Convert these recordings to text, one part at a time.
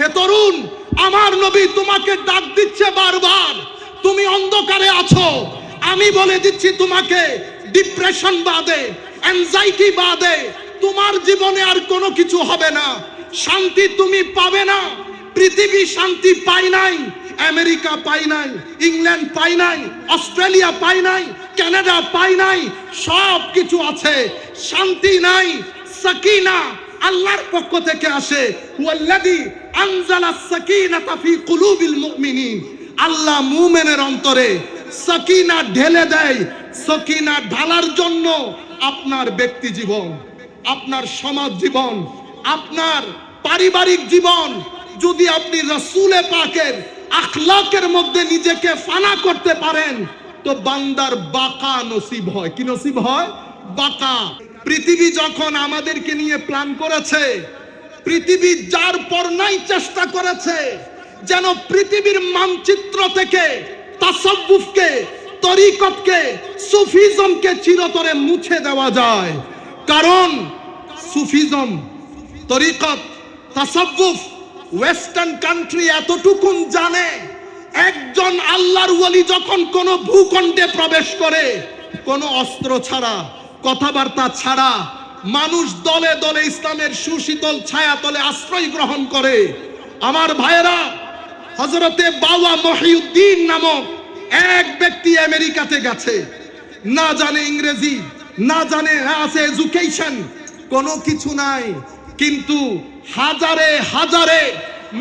হে তরুণ, আমার নবী তোমাকে ডাক দিচ্ছে বারবার, তুমি অন্ধকারে আছো। আমি বলে দিচ্ছি তোমাকে, ডিপ্রেশন বাদে, অ্যাংজাইটি বাদে তোমার জীবনে আর কোনো কিছু হবে না। শান্তি তুমি পাবে না। পৃথিবী শান্তি পায় নাই, আমেরিকা পায় নাই, ইংল্যান্ড পায় নাই, অস্ট্রেলিয়া পায় নাই, কানাডা পায় নাই, সব কিছু আছে, শান্তি নাই। সাকিনা আল্লাহর পক্ষ থেকে আসে, ওয়াল্লাযী আনজালাস সাকিনাতা ফি কুলুবিল মুমিনিন। আল্লাহ মুমিনের অন্তরে সাকিনা ঢেলে দেয়। সাকিনা ঢালার জন্য আপনার ব্যক্তি জীবন, আপনার সমাজ জীবন, আপনার পারিবারিক জীবন যদি আপনি রাসূলে পাকের আখলাকের মধ্যে নিজেকে ফানা করতে পারেন, তো বান্দার বাকা নসিব হয়। কি নসিব হয়? বাকা। পৃথিবী যখন আমাদেরকে নিয়ে প্ল্যান করেছে, পৃথিবী যার পর নাই চেষ্টা করেছে যেন পৃথিবীর মানচিত্র থেকে তাসাউফকে, তরিকতকে, সুফিজমকে চিরতরে মুছে দেওয়া যায়। কারণ সুফিজম, তরিকত, তাসাউফ ওয়েস্টার্ন কান্ট্রি এতটুকুন জানে, একজন আল্লাহর ওলি যখন কোন ভূখণ্ডে প্রবেশ করে, কোন অস্ত্র ছাড়া, কথাবার্তা ছাড়া, মানুষ দলে দলে ইসলামের সুশীতল ছায়াতলে আশ্রয় গ্রহণ করে। আমার ভাইয়েরা, হযরতে বাবা মহিউদ্দিন নামক এক ব্যক্তি আমেরিকাতে গেছে, না জানে ইংরেজি, না জানে আছে এডুকেশন, কোনো কিছু নাই, কিন্তু হাজারে হাজারে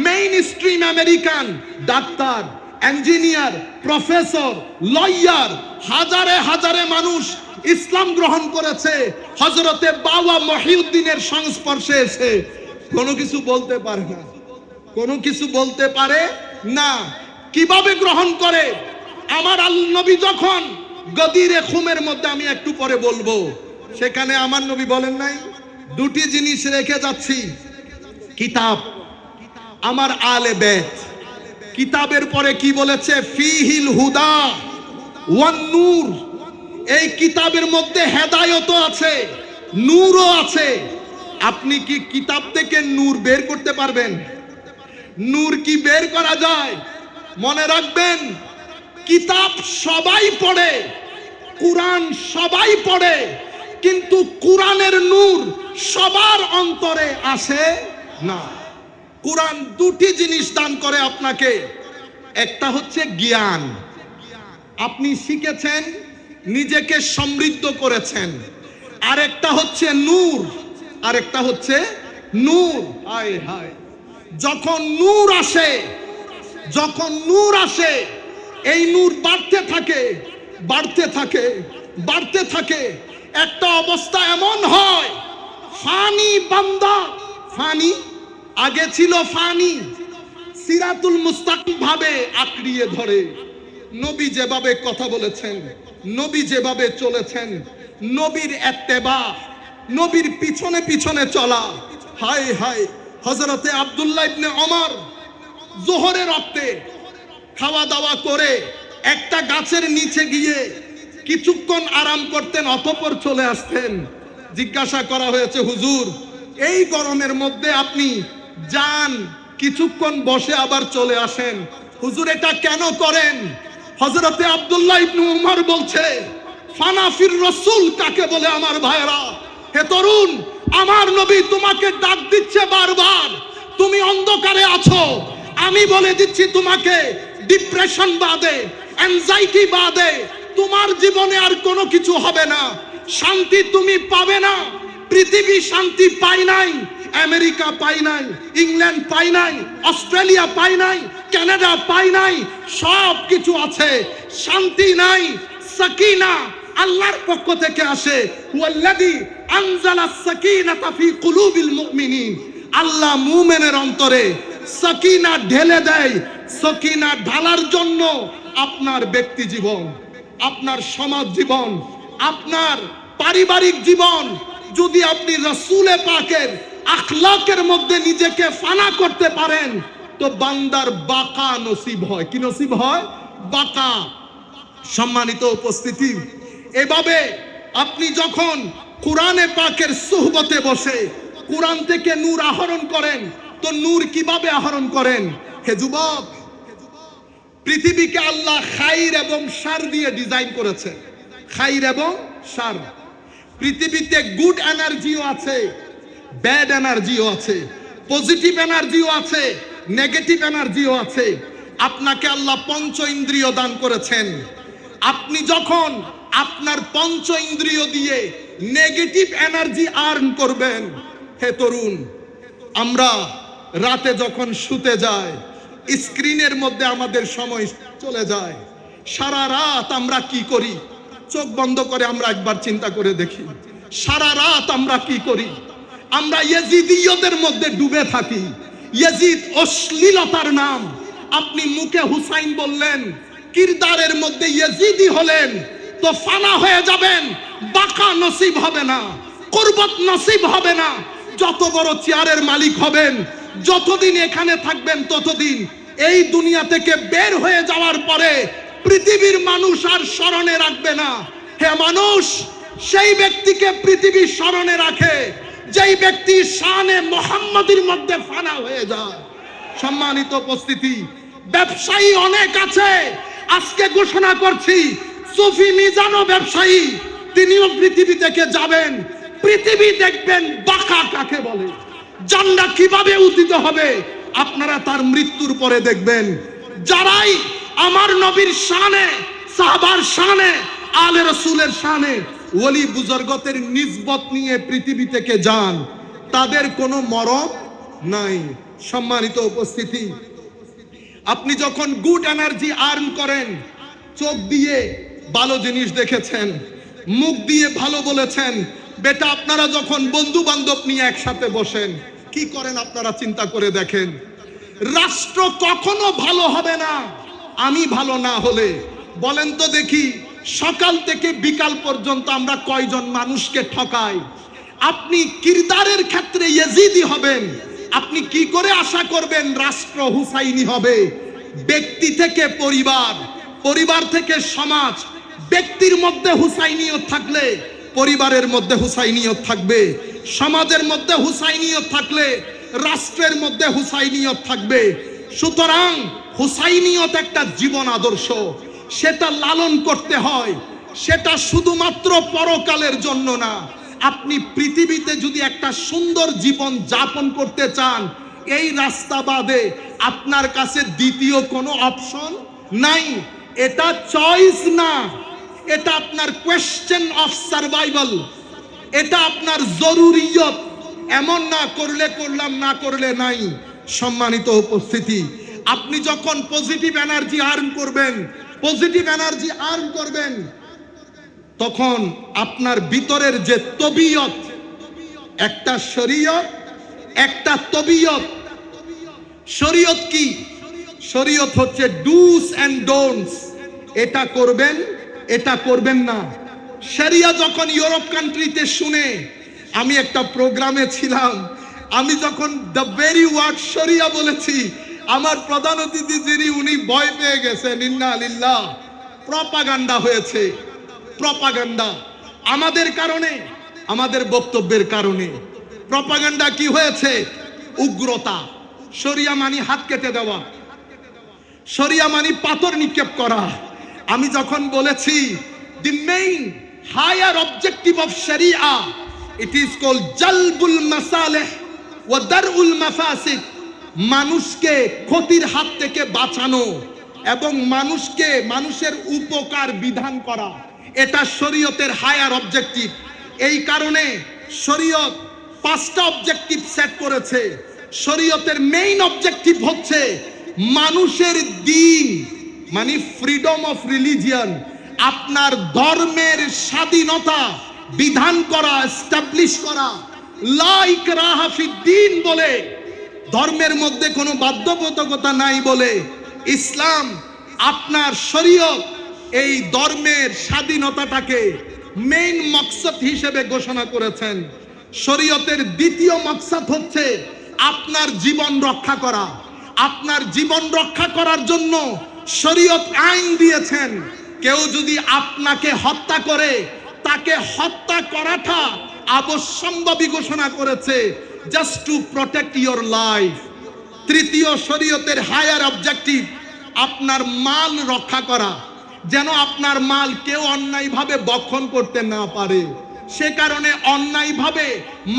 main stream American doctor, engineer, professor, lawyer, হাজারে হাজারে মানুষ ইসলাম গ্রহণ করেছে হযরতে বাবা মহিউদ্দিনের সংস্পর্শে এসে। কোনো কিছু বলতে পারে না, কোনো কিছু বলতে পারে না। কিভাবে গ্রহণ করে? আমার নবী যখন গদিরে খুমের মধ্যে, আমি একটু পরে বলবো, সেখানে আমার নবী বলেন নাই দুটি জিনিস রেখে যাচ্ছি, কিতাব, আমার আলে বেত। কিতাবের পরে কি বলেছে? ফিহিল হুদা ওয়ান নূর। এই কিতাবের মধ্যে হেদায়েতও আছে, নূরও আছে। আপনি কি কিতাব থেকে নূর বের করতে পারবেন? নূর কি বের করা যায়? মনে রাখবেন, কিতাব সবাই পড়ে, কুরআন সবাই পড়ে, কিন্তু কুরআনের নূর সবার অন্তরে আসে না। কুরআন দুটি জিনিস দান করে আপনাকে। একটা হচ্ছে জ্ঞান, আপনি শিখেছেন, নিজেকে সমৃদ্ধ করেছেন। আরেকটা হচ্ছে নূর, আরেকটা হচ্ছে নূর। হায় হায়, যখন নূর আসে, যখন নূর আসে, এই নূর বাড়তে থাকে, বাড়তে থাকে, বাড়তে থাকে। একটা অবস্থা এমন হয়, ফানি বান্দা, ফানি আগে ছিল ফানি, সিরাতুল মুস্তাকিম ভাবে আঁকড়িয়ে ধরে। নবী যেভাবে কথা বলেছেন, নবী যেভাবে চলেছেন, নবীর ইত্তেবা, নবীর পিছনে পিছনে চলা। হায় হায়, হযরতে আব্দুল্লাহ ইবনে ওমর যোহরের রক্তে খাওয়া দাওয়া করে একটা গাছের নিচে গিয়ে কিছুক্ষণ আরাম করতেন, অতঃপর চলে আসতেন। জিজ্ঞাসা করা হয়েছে, হুজুর এই গরমের মধ্যে আপনি যান, কিছুক্ষণ বসে আবার চলে আসেন, হুজুর এটা কেন করেন? হযরতে আব্দুল্লাহ ইবনে ওমর বলছে, ফানাফির রাসূল কাকে বলে? আমার ভাইরা, হে তরুণ, আমার নবী তোমাকে ডাক দিচ্ছে বারবার, তুমি অন্ধকারে আছো। আমি বলে দিচ্ছি তোমাকে, ডিপ্রেশন বাদে, অ্যাংজাইটি বাদে তোমার জীবনে আর কোনো কিছু হবে না। শান্তি তুমি পাবে না। পৃথিবী শান্তি পায় নাই, আমেরিকা পায় নাই, ইংল্যান্ড পায় নাই, অস্ট্রেলিয়া পায় নাই, কানাডা পায় নাই, সব কিছু আছে, শান্তি নাই। সাকিনা আল্লাহর পক্ষ থেকে আসে, ওয়াল্লাযী আনজালাস সাকিনাতা ফি কুলুবিল মুমিনিন। আল্লাহ মুমিনের অন্তরে সাকিনা ঢেলে দেয়। সাকিনা ঢালার জন্য আপনার ব্যক্তি জীবন, আপনার সমাজ জীবন, আপনার পারিবারিক জীবন যদি আপনি রাসূলে পাকের আখলাকের মধ্যে নিজেকে ফানা করতে পারেন, তো বান্দার বাকা নসিব হয়। কি নসিব হয়? বাকা। সম্মানিত উপস্থিতি, এভাবে আপনি যখন কোরআনে পাকের সুহবতে বসে কোরআন থেকে নূর আহরণ করেন, তো নূর কিভাবে আহরণ করেন? হে যুবক, পৃথিবীকে আল্লাহ খাইর এবং শার দিয়ে ডিজাইন করেছে। খাইর এবং শার। পৃথিবীতে গুড এনার্জিও আছে, ব্যাড এনার্জিও আছে, পজিটিভ এনার্জিও আছে, নেগেটিভ এনার্জিও আছে। আপনাকে আল্লাহ পঞ্চ ইন্দ্রিয় দান করেছেন। আপনি যখন আপনার পঞ্চ ইন্দ্রিয় দিয়ে নেগেটিভ এনার্জি আর্ন করবেন, হে তরুণ, আমরা রাতে যখন শুতে যাই, স্ক্রিনের মধ্যে আমাদের সময় চলে যায়। সারা রাত আমরা কি করি? চোখ বন্ধ করে আমরা একবার চিন্তা করে দেখি, সারা রাত আমরা কি করি? আমরা ইয়েজিদিয়তের মধ্যে ডুবে থাকি। ইয়েজিদ অশ্লীলতার নাম। আপনি মুখে হুসাইন বললেন, কিরদারের মধ্যে ইয়েজিদি হলেন, তো ফানা হয়ে যাবেন, বাকা নসিব হবে না, কুরবত নসিব হবে না। যত বড় চেয়ারের মালিক হবেন, যতদিন এখানে থাকবেন ততদিন। এই দুনিয়া থেকে বের হয়ে যাওয়ার পরে পৃথিবীর মানুষ আর স্মরণে রাখবে না। হে মানুষ, সেই ব্যক্তিকে পৃথিবী স্মরণে রাখে যেই ব্যক্তি শানে মুহাম্মাদির মধ্যে ফানা হয়ে যায়। সম্মানিত উপস্থিতি, ব্যবসায়ী অনেক আছে। আজকে ঘোষণা করছি, সুফি মিজানও ব্যবসায়ী, তিনিও পৃথিবী থেকে যাবেন। পৃথিবী দেখবেন বাঁকা কাকে বলে, জান্নাত কিভাবে উদিত হবে আপনারা তার মৃত্যুর পরে দেখবেন। যারাই আমার নবীর শানে, সাহাবার শানে, আলে রাসূলের শানে, ওলি বুজুর্গদের নিসবত নিয়ে পৃথিবী থেকে যান, তাদের কোনো মরণ নাই। সম্মানিত উপস্থিতি, আপনি যখন গুড এনার্জি আর্ন করেন, চোখ দিয়ে ভালো জিনিস দেখেছেন, মুখ দিয়ে ভালো বলেছেন, বেটা আপনারা যখন বন্ধু বান্ধব নিয়ে একসাথে বসেন, কি করেন আপনারা চিন্তা করে দেখেন। রাষ্ট্র কখনো ভালো হবে না আমি ভালো না হলে। বলেন তো দেখি, সকাল থেকে বিকাল পর্যন্ত আমরা কয়জন মানুষকে ঠকাই? আপনি কিরদারের ক্ষেত্রে ইয়েজিদি হবেন, আপনি কি করে আশা করবেন রাষ্ট্র হুসাইনি হবে? ব্যক্তি থেকে পরিবার, পরিবার থেকে সমাজ। ব্যক্তির মধ্যে হুসাইনিয়ত থাকলে পরিবারের মধ্যে হুসাইনিয়ত থাকবে, সমাজের মধ্যে হুসাইনিয়ত থাকলে রাষ্ট্রের মধ্যে হুসাইনিয়ত থাকবে। সুতরাং হুসাইনিয়ত একটা জীবন আদর্শ, সেটা লালন করতে হয়। সেটা শুধুমাত্র পরকালের জন্য না। আপনি পৃথিবীতে যদি একটা সুন্দর জীবন যাপন করতে চান, এই রাস্তা বাদে আপনার কাছে দ্বিতীয় কোনো অপশন নাই। এটা চয়েস না, এটা আপনার কোয়েশ্চেন অফ সার্ভাইভাল, এটা আপনার জরুরিয়ত। এমন না করলে করলাম, না করলে নাই। সম্মানিত উপস্থিতি, আপনি যখন পজিটিভ এনার্জি আর্ন করবেন, পজিটিভ এনার্জি আর্ন করবেন, তখন আপনার ভিতরের যে তবিয়ত, একটা শরীয়ত, একটা তবিয়ত। শরীয়ত কি? শরীয়ত হচ্ছে ডুস এন্ড ডোন্টস। এটা করবেন, এটা করবেন না। শরিয়া যখন ইউরোপ কান্ট্রিতে শুনে, আমি একটা প্রোগ্রামে ছিলাম, আমি যখন দ্য ভেরি ওয়ার্ড শরিয়া বলেছি, আমার প্রধান অতিথি যিনি, উনি ভয় পেয়ে গেছেন। ইন্না লিল্লাহ। প্রপাগান্ডা হয়েছে, প্রপাগান্ডা। আমাদের কারণে, আমাদের বক্তব্যের কারণে প্রপাগান্ডা কি হয়েছে? উগ্রতা। শরিয়া মানি হাত কেটে দেওয়া, শরিয়া মানি পাথর নিক্ষেপ করা। আমি যখন বলেছি the main higher objective of sharia, it is called jalbul masalih wa dar'ul mafasid, মানুষকে ক্ষতির হাত থেকে বাঁচানো এবং মানুষকে, মানুষের উপকার বিধান করা, এটা শরীয়তের হায়ার অবজেক্টিভ। এই কারণে শরীয়ত 5টা অবজেক্টিভ সেট করেছে। শরীয়তের মেইন অবজেক্টিভ হচ্ছে মানুষের দ্বীন, মানে ফ্রিডম অফ রিলিজিয়ন, আপনার ধর্মের স্বাধীনতা বিধান করা, এস্টাবলিশ করা। লা ইকরাহা ফিদ্দীন বলে, ধর্মের মধ্যে কোনো বাধ্যবাধকতা নাই বলে ইসলাম, আপনার শরীয়ত এই ধর্মের স্বাধীনতাটাকে মেইন মকসদ হিসেবে ঘোষণা করেছেন। শরীয়তের দ্বিতীয় মকসদ হচ্ছে আপনার জীবন রক্ষা করা। আপনার জীবন রক্ষা করার জন্য শরীয়ত আইন দিয়েছেন। কেউ যদি আপনাকে হত্যা করে, তাকে হত্যা করাটা অবশ্যম্ভাবী ঘোষণা করেছে, just to protect your life. তৃতীয় শরীয়তের হায়ার অবজেক্টিভ আপনার মাল রক্ষা করা, যেন আপনার মাল কেউ অন্যায়ভাবে বক্ষণ করতে না পারে। সে কারণে অন্যায়ভাবে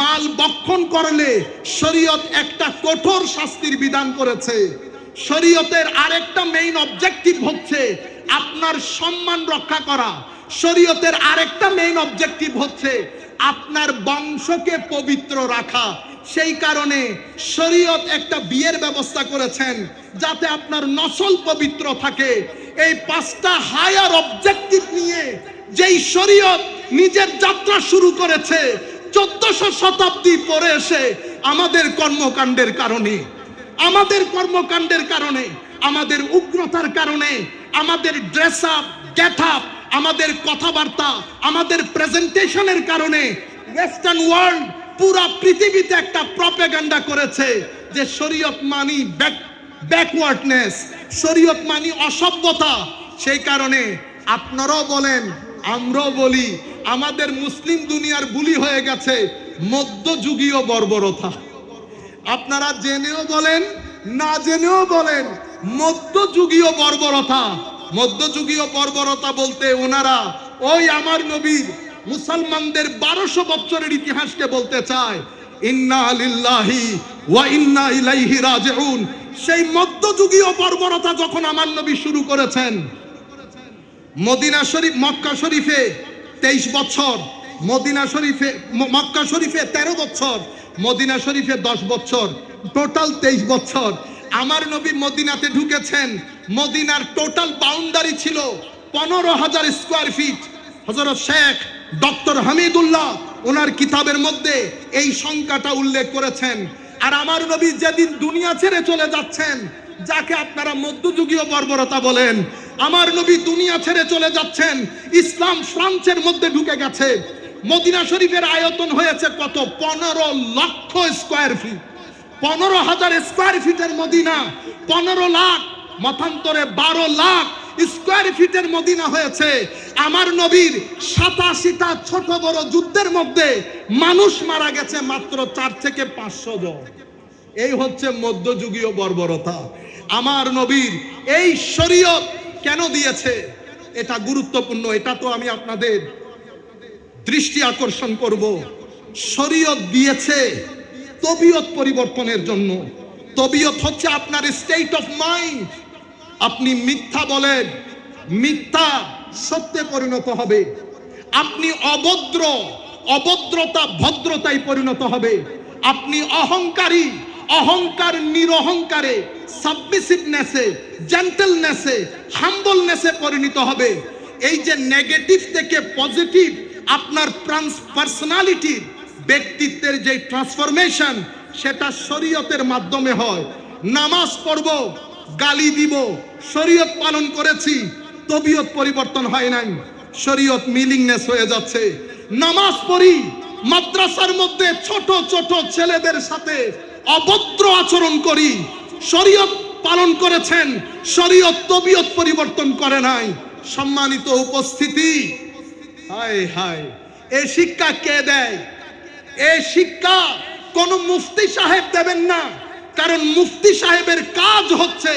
মাল বক্ষণ করলে শরীয়ত একটা কঠোর শাস্তির বিধান করেছে। শরীয়তের আরেকটা মেইন অবজেক্টিভ হচ্ছে আপনার সম্মান রক্ষা করা। শরীয়তের আরেকটা মেইন অবজেক্টিভ হচ্ছে আপনার বংশকে পবিত্র রাখা। সেই কারণে শরীয়ত একটা বিয়ের ব্যবস্থা করেছেন যাতে আপনার নসল পবিত্র থাকে। এই পাঁচটা হায়ার অবজেক্টিভ নিয়ে যেই শরীয়ত নিজের যাত্রা শুরু করেছে 1400 শতাব্দী পরে এসে আমাদের কর্মকাণ্ডের কারণে, আমাদের উগ্রতার কারণে, আমাদের ড্রেস আপ, গেট আপ, আমাদের কথাবার্তা, আমাদের প্রেজেন্টেশনের কারণে ওয়েস্টার্ন ওয়ার্ল্ড পুরা পৃথিবীতে একটা প্রপাগান্ডা করেছে যে শরীয়ত মানি ব্যাকওয়ার্ডনেস, শরীয়ত মানি অসভ্যতা। সেই কারণে আপনারাও বলেন, আমরাও বলি, আমাদের মুসলিম দুনিয়ার বুলি হয়ে গেছে মধ্যযুগীয় বর্বরতা। আপনারা জেনেও বলেন, না জেনেও বলেন, মধ্যযুগীয় বর্বরতা। মধ্যযুগীয় বর্বরতা বলতে ওনারা ওই আমার নবীর মুসলমানদের 1200 বছরের ইতিহাসকে বলতে চায়। ইন্না লিল্লাহি ওয়া ইন্না ইলাইহি রাজিউন। সেই মধ্যযুগীয় বর্বরতা যখন আমার নবী শুরু করেছেন, মদিনা শরীফ, মক্কা শরীফে 23 বছর, মদিনা শরীফে, মক্কা শরীফে 13 বছর, মদিনা শরীফে 10 বছর, টোটাল 23 বছর। আমার নবী মদিনাতে ঢুকেছেন, মদিনার টোটাল বাউন্ডারি ছিল 15,000 স্কয়ার ফিট। হযরত শেখ ডক্টর হামিদুল্লাহ ওনার কিতাবের মধ্যে এই সংখ্যাটা উল্লেখ করেছেন। আর আমার নবী যেদিন দুনিয়া ছেড়ে চলে যাচ্ছেন, যাকে আপনারা মধ্যযুগীয় বর্বরতা বলেন, আমার নবী দুনিয়া ছেড়ে চলে যাচ্ছেন, ইসলাম ফ্রান্সের মধ্যে ঢুকে গেছে। মদিনা শরীফের আয়তন হয়েছে কত? 15 লক্ষ স্কয়ার ফিট। 15,000 স্কয়ার ফিটের মদিনা 15 লাখ, মতান্তরে 12 লাখ স্কয়ার ফিটের মদিনা হয়েছে। আমার নবীর 87টা ছোট বড় যুদ্ধের মধ্যে মানুষ মারা গেছে মাত্র 4 থেকে 500 জন। এই হচ্ছে মধ্যযুগীয় বর্বরতা। আমার নবীর এই শরীয়ত কেন দিয়েছে, এটা গুরুত্বপূর্ণ। এটা তো আমি আপনাদের দৃষ্টি আকর্ষণ করব। শরীয়ত দিয়েছে তবিয়ত পরিবর্তনের জন্য। তবিয়ত হচ্ছে আপনার স্টেট অফ মাইন্ড। আপনি মিথ্যা বলেন, মিথ্যা সত্যে পরিণত হবে। আপনি অভদ্রতা ভদ্রতায় পরিণত হবে। আপনি অহংকারী, অহংকার নিরহংকারে, সাবমিসিভনেসে, জেন্টলনেসে, হাম্বলনেসে পরিণত হবে। এই যে নেগেটিভ থেকে পজিটিভ আপনার পার্সোনালিটি, ব্যক্তিত্বের যে ট্রান্সফরমেশন, সেটা শরীয়তের মাধ্যমে হয়। নামাজ পড়ব, গালি দিব, শরীয়ত পালন করেছি, তবিয়ত পরিবর্তন হয় নাই, শরীয়ত মিলিংনেস হয়ে যাচ্ছে। নামাজ পড়ি, মাদ্রাসার মধ্যে ছোট ছোট ছেলেদের সাথে অভদ্র আচরণ করি, শরীয়ত পালন করেছেন, শরীয়ত তবিয়ত পরিবর্তন করে নাই। সম্মানিত উপস্থিতি, হায় হায়, এই শিক্ষা কে দেয়? এই শিক্ষা কোন মুফতি সাহেব দেবেন না। কারণ মুফতি সাহেবের কাজ হচ্ছে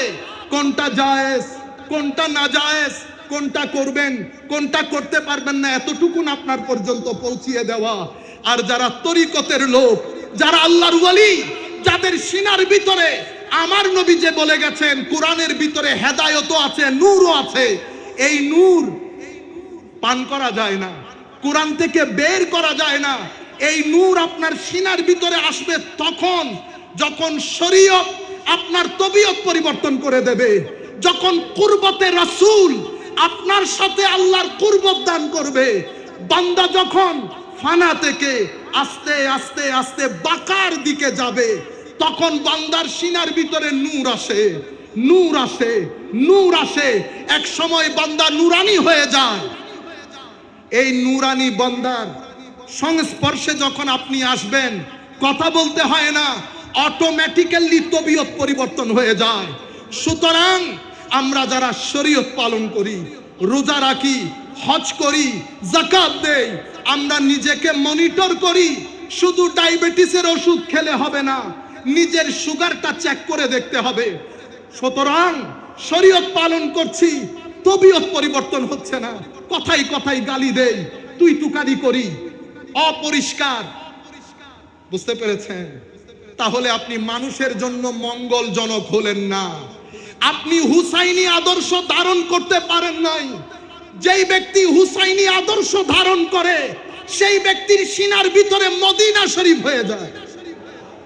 কোনটা জায়েজ, কোনটা না জায়েজ, কোনটা করবেন, কোনটা করতে পারবেন না, এতটুকুন আপনার পর্যন্ত পৌঁছিয়ে দেওয়া। আর যারা তরিকতের লোক, যারা আল্লাহর ওয়ালি, যাদের সিনার ভিতরে আমার নবী যে বলে গেছেন কোরআনের ভিতরে হেদায়েতও আছে, নূরও আছে, এই নূর পান করা যায় না, কোরআন থেকে বের করা যায় না। এই নূর আপনার সিনার ভিতরে আসবে তখন যখন শরীয়ত আপনার তবিয়ত পরিবর্তন করে দেবে, যখন কুরবতে রাসূল আপনার সাথে আল্লাহর কুরবত দান করবে। বান্দা যখন ফানা থেকে আস্তে আস্তে আস্তে বাকার দিকে যাবে, তখন বান্দার সিনার ভিতরে নূর আসে, নূর আসে, নূর আসে। এক সময় বান্দা নূরানি হয়ে যায়। এই নূরানি বান্দার সংস্পর্শে যখন আপনি আসবেন, কথা বলতে হয় না, অটোমেটিক্যালি তবিয়ত পরিবর্তন হয়ে যায়। সুতরাং আমরা যারা শরীয়ত পালন করি, রোজা রাখি, হজ করি, যাকাত দেই, আমরা নিজেকে মনিটর করি। শুধু ডায়াবেটিসের ওষুধ খেলে হবে না, নিজের সুগারটা চেক করে দেখতে হবে। সুতরাং শরীয়ত পালন করছি, তবিয়ত পরিবর্তন হচ্ছে না, কথাই কথাই গালি দেই, তুই তুকারি করি, অপরিষ্কার। বুঝতে পেরেছেন? তাহলে আপনি মানুষের জন্য মঙ্গলজনক হলেন না, আপনি হুসাইনি আদর্শ ধারণ করতে পারেন নাই। যেই ব্যক্তি হুসাইনি আদর্শ ধারণ করে সেই ব্যক্তির সিনার ভিতরে মদিনা শরীফ হয়ে যায়।